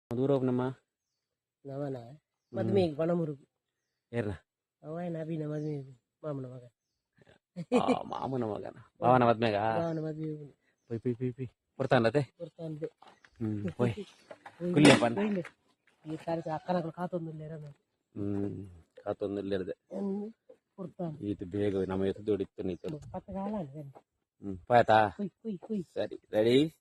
Maduro nama. Nama na. Madmig panamurug. Erna. Awai nabi na madmig. Mama na maga. Mamu nama kan. Bawa nama madmega. Bawa na madmig. Pi. Portan teh. Portan de. Woi. Kuliah pan. Ini kali seakan aku katon nilera na. Katon nilera de. Portan. Itu bego nama itu duduk tu nih tu. Patagalan kan. Pata. Kui. Ready?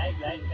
Like.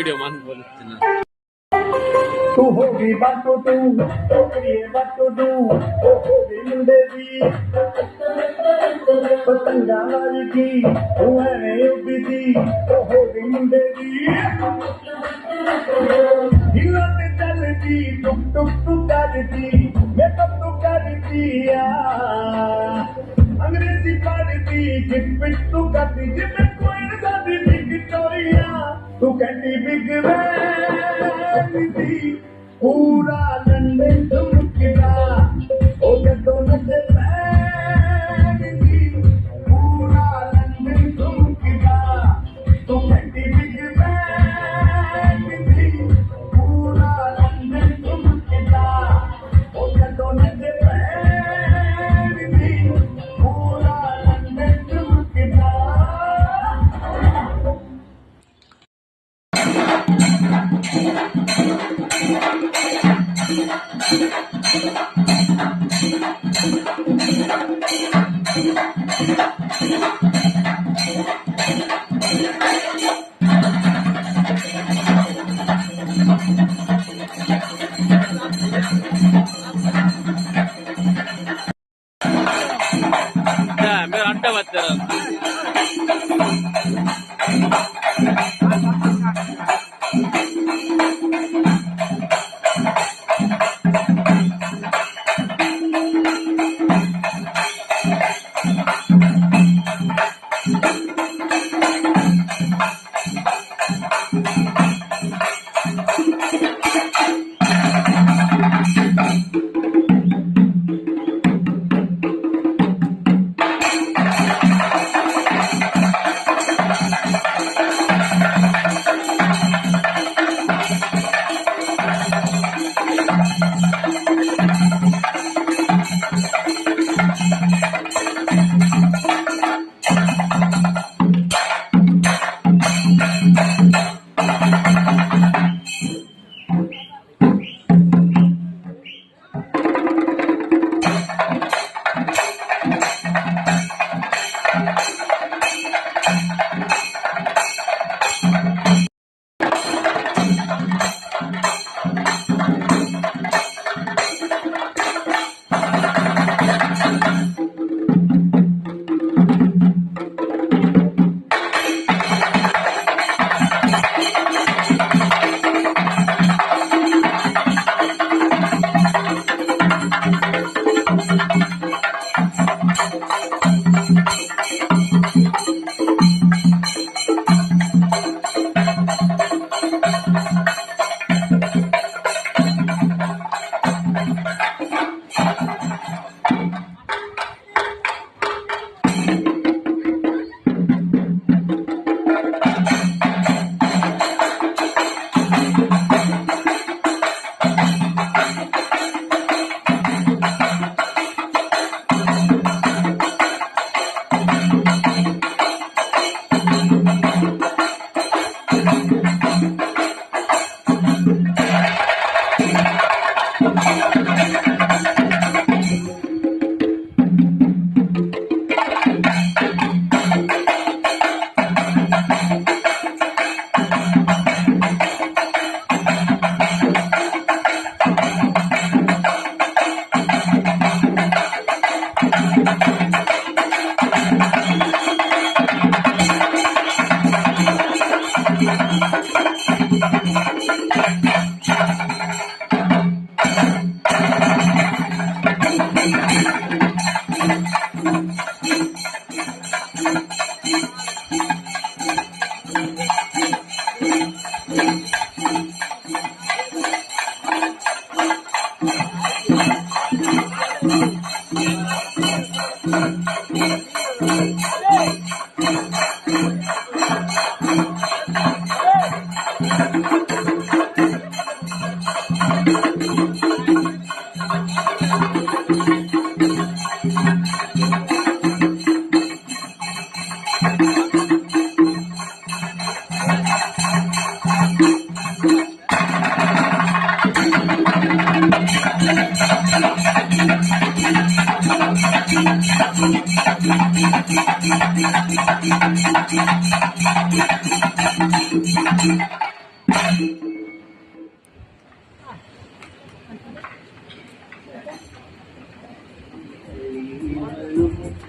Video man boleh. तू होगी बात तो तू ये बात तो तू होगी मुंडेगी पतंगा वाली की तू है उड़ी थी होगी मुंडेगी हिलते चलती टुक करती मेकअप तो करती अंग्रेजी पढ़ती जिप तू करती जिप कोई शादी विक्टोरिया तू कहती बिग वैन पूरा लंदन चमकदा ओ जदों नचे पैंदी पूरा लंदन चमकदा तू कहती बिग वैन पूरा लंदन चमकदा ओ जदों नचे पैंदी पूरा लंदन चमकदा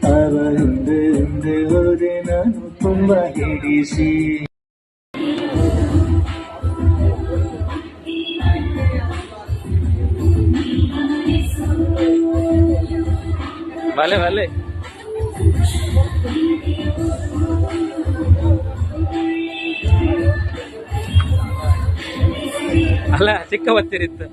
ಅವ ಹಿಂದೆ ಹಿಂದೆ ಹೋದೆ ನಾನು ತುಂಬಾ ಹಿಡಿಸಿ. ಭಲೆ ಭಲೆ ಅಲ್ಲ ಚಿಕ್ಕ ಬತ್ತಿರಿತ್ತು.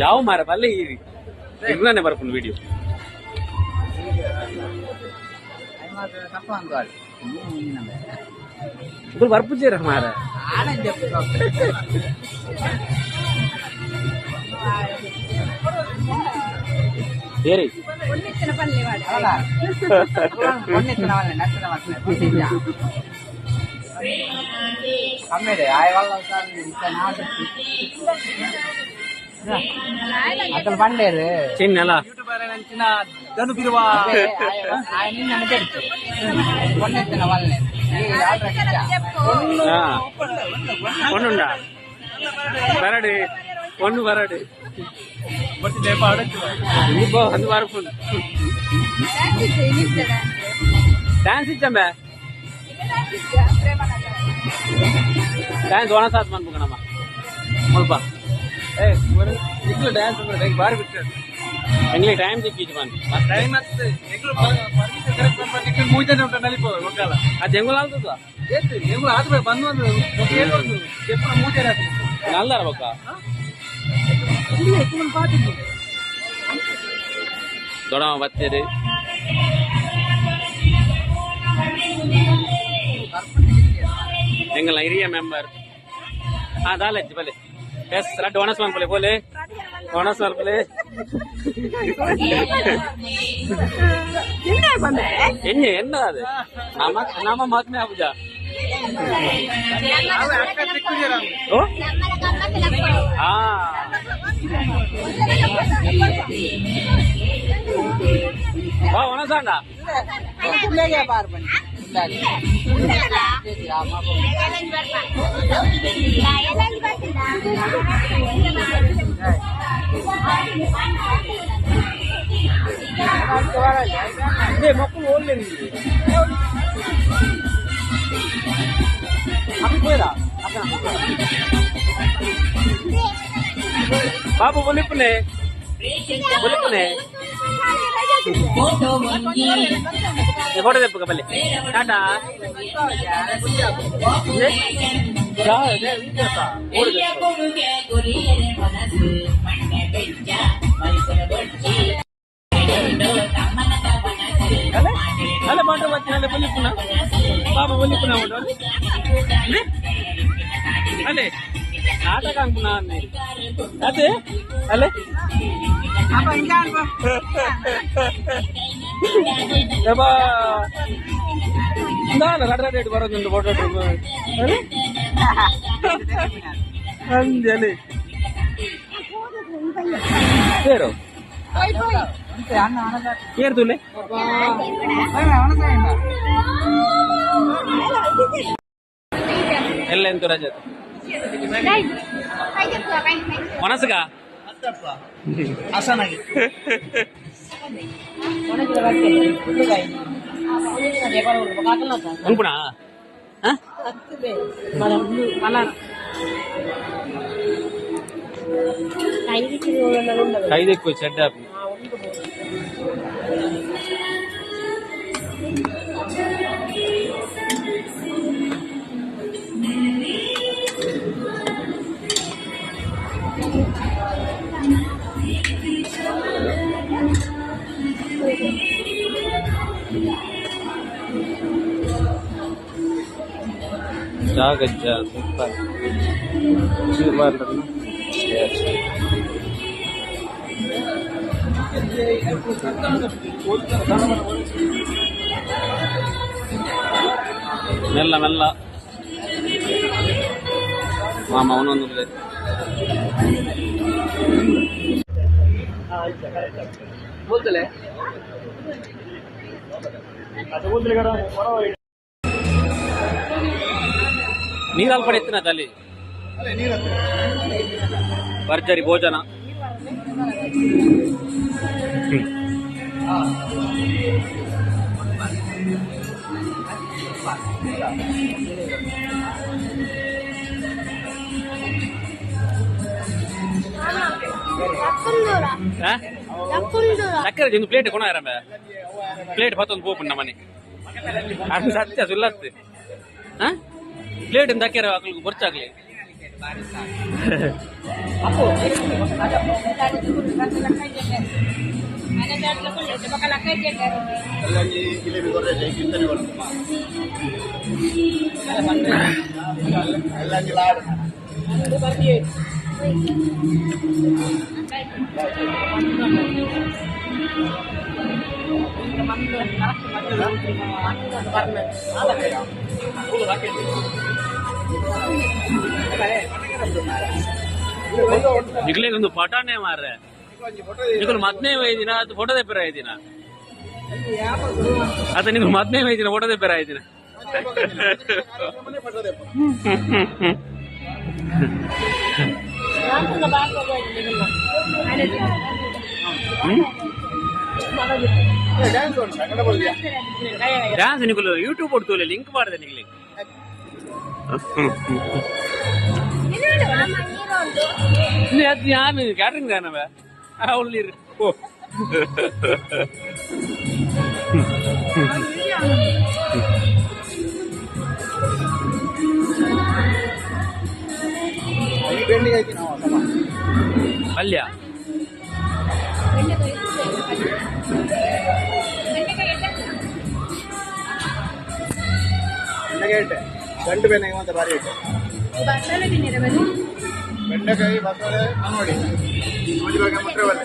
ಯಾವ ಮಾರ ಬಲ್ಲೆ ಈ ಇರ್ಲಾನೆ ಬರ್ಕೊಂಡು ವಿಡಿಯೋ ఇప్పుడు వర్పు చేయరు మార ఏరి అసలు పండేరు చిన్న ధను బిరువా ఆయన నన్ను పెడుతు పొన్నెత్తిన వాళ్ళని పొన్నుండా బరడు పొన్ను బరడు ఇంకో అందు వరకు డాన్స్ ఇచ్చాంబే డాన్స్ ఓనసాత్ మన్పుకనమ్మా ಮುಲ್ಪ ಏ ಇಗ್ಲು ಡ್ಯಾನ್ಸ್ ಅಂದ್ರೆ ಬಾರಿ ಬಿಡ್ತಾರೆ ಎಂಗ್ಲಿ ಟೈಮ್ ಸಿಕ್ಕಿತ್ತು ಬಂದು ಟೈಮ್ ಮತ್ತೆ ಎಂಗ್ಲು ಪರ್ಮಿಷನ್ ಕರೆಕ್ಟ್ ಬಂದು ಇಟ್ಟು ಮೂಜನೆ ಉಂಟು ನಲಿಪೋ ಒಕ್ಕಲ್ಲ ಅದು ಎಂಗುಲ ಆಗ್ತದ ಏತು ಎಂಗುಲ ಆದ್ಮೇಲೆ ಬಂದು ಒಂದು ಏನು ಒಂದು ಎಪ್ಪನ ಮೂಜನೆ ಆಗ್ತದೆ ನಲ್ಲಾರ ಬೊಕ್ಕ ಇಲ್ಲ ఎక్కువ ಪಾತಿತ್ತು ದೊಡವ ಬತ್ತೀರಿ ಎಂಗಲ ಹಿರಿಯ ಮೆಂಬರ್ ಹಾ ದಾಲೆಜ್ಜಿ ಬಲೆ ಎಸ್ ರಡ್ ಓನಸ್ ಮನ್ಪಲೆ ಬೋಲೆ ಓನಸ್ ಮನ್ಪಲೆ ಎಣ್ಣೆ ಎನ್ನ ಅದು ನಮ್ಮ ಮಗ್ನೆ ಆಬುಜ ಓ ಹಾ ಬಾ ಓನಸಂಡ ಮಕ್ಕಳು ಓದ್ಲೇನು ಅಪ್ಪಿ పోయరా బాబు బొలిపునే బొలిపునే ఫోటో తెప్పుక బల్లి టాటా ಅಲ್ಲ ಬಾಟ ಬರ್ತೀನಿ ಬೊಲಿಪುನ ಬಾಬು ಬೊಲಿಪುನ ಅಲ್ಲೇ ನಾಟಕ ಅನ್ಪುನಾ ಅದೇ ಅಲ್ಲೇ ರಡ್ ಬರೋದುಂಟು ಫೋಟೋ ಅಂಜಲಿ ಸೇರು ಏರ್ ತುಲೆ ಎಲ್ಲ ಎಂತು ರಜತ್ ಮನಸ್ಸುಗಾ ಅಸನಾಗಿ ಅನ್ಪುಣಾ ఐదెక్కువ చెడ్డ జాగజ్జ సూపర్ ಮೆಲ್ಲ ಮೆಲ್ಲ ಮಾಮ ಅವನೊಂದು ಪ್ಲೇಟ್. ನೀರಲ್ಲಿ ಪಡೆಯುತ್ತಿನ ತಲೆ ಭರ್ಜರಿ ಭೋಜನ. ಸಕ್ಕರೆ ಒಂದು ಪ್ಲೇಟ್ ಕೊಣ ಯಾರ ಪ್ಲೇಟ್ ಮತ್ತೊಂದು ಪೋಪುಣ್ಣ ಮನೆ ಅದು ಸತ್ಯ ಸುಲ್ಲತ್ತೆ. ಪ್ಲೇಟ್ ದಕ್ಕೆರ ಹಾಕ್ಲಿಕ್ಕೆ ಬರ್ಚಾಗ್ಲಿ. ನಿಗ್ಲೇ ಒಂದು ಪಟಾಣೆ ಮಾರ್ರೆ ನಿಗಲು ಮದ್ನೇ ಒಯ್ದಿನ ಅದು ಫೋಟೋ ತೆಪ್ಪರ ಐದಿನ ಅದ ನಿಮ್ಗೆ ಮದ್ನೇ ಒಯ್ದಿನ ಫೋಟೋ ತೆಪ್ಪರ ಐದಿನ. ಡ್ಯಾನ್ಸ್ ನಿಗಲು ಯೂಟ್ಯೂಬ್ ಕೊಡ್ತೋಲೆ ಲಿಂಕ್ ಮಾಡಿದೆ ನಿಗ್ಲಿ. ಯಾರು ಕ್ಯಾಟ್ರಿಂಗ್ ದಾನವ ಅವಳು ಓ ಪಲ್ಯ ಗಂಟು ಬೆನೆ ಅಂತ ಬಾರಿ ಇಟ್ಟು ಬೆಂಡೆಕಾಯಿ ಬಸಳೆ ನೋಡಿ ಇವಾಗ ಮುಟ್ರೆ ಒಳ್ಳೆ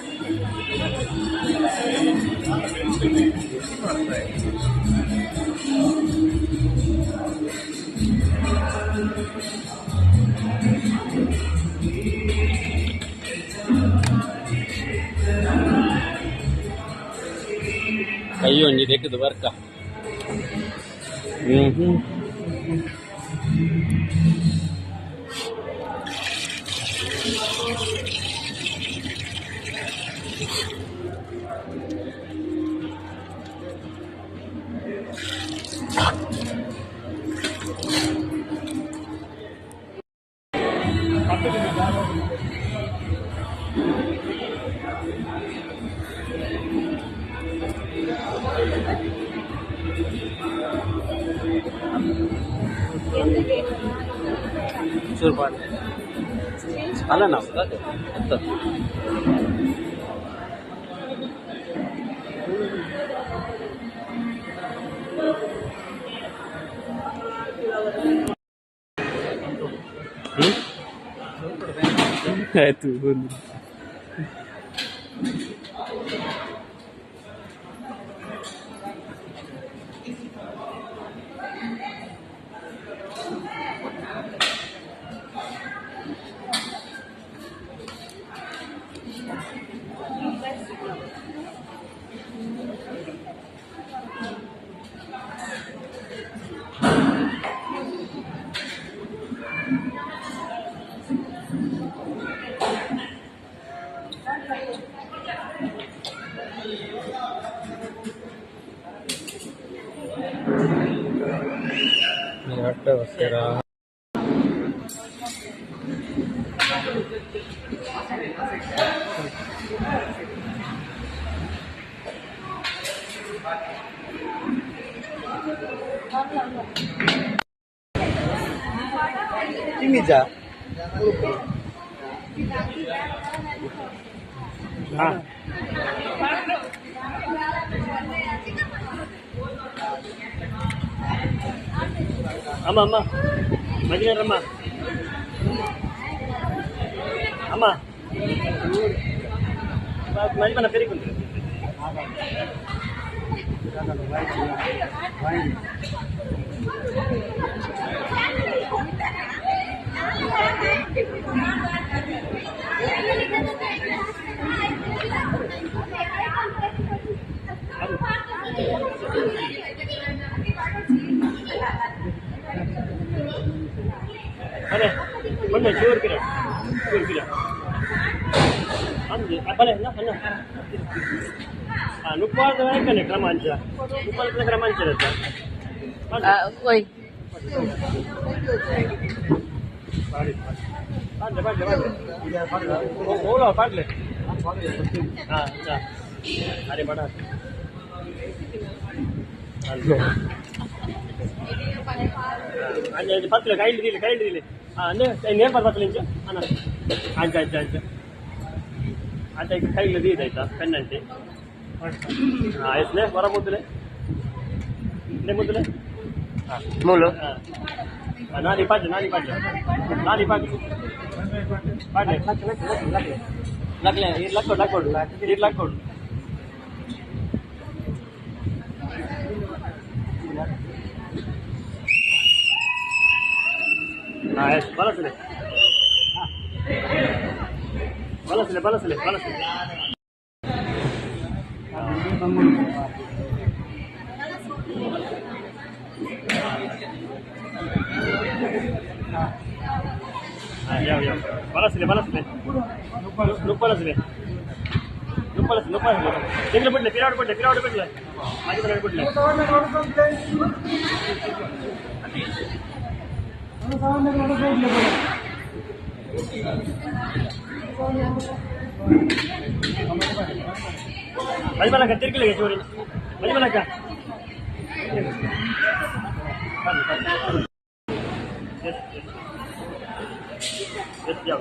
ಕೈ ಒಂಜಿ ತೆಗೆದು ಬರ್ಕ. ಚೂರು ಮಾಡಿ ಅಲ್ಲ ನಾವು ಆಯ್ತು ಒಂದು ನಿಜ ಅಮ್ಮ ಅಮ್ಮ ಮಜಿನರಮ್ಮ ಅಮ್ಮ ಮಜಿ ಮನ ಪೆರಿಕೊಂಡು अरे बंद चोर किरा अंदे बले ना ना नुपार तो है कने क्रमांचा नुपार तो क्रमांचा रहता ओय बोलो पाट ले हाँ अच्छा अरे बड़ा अंदे पत्ले काइल दिले हाँ अंदे नेर पर पत्ले इंचा अना अच्छा अच्छा अच्छा अच्छा काइल दी दाइता कन्नंटे हाँ इसने बड़ा मुद्दले ने मुद्दले हाँ ಮೂಲು नानी पाट लगले ये लक्कोड हाँ बलसले बलसले ತಿಂಗಳು ಬಿಡ್ಲೆ ಪಿರಾಡ್ ಬಿಡ್ಲೆ ಹಾಗೆ ಬಿಡ್ಲೆ ಮಜಮಲಕ ತಿರ್ಗಿಲಿಗೆ ಚೋರಿ ಮಜಮಲಕ ಯಾವ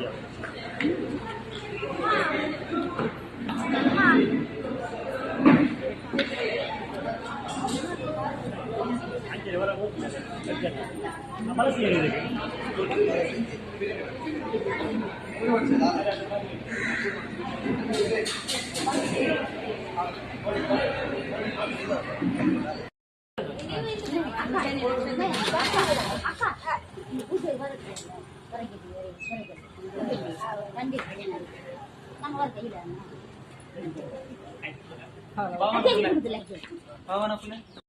Bawa na pula.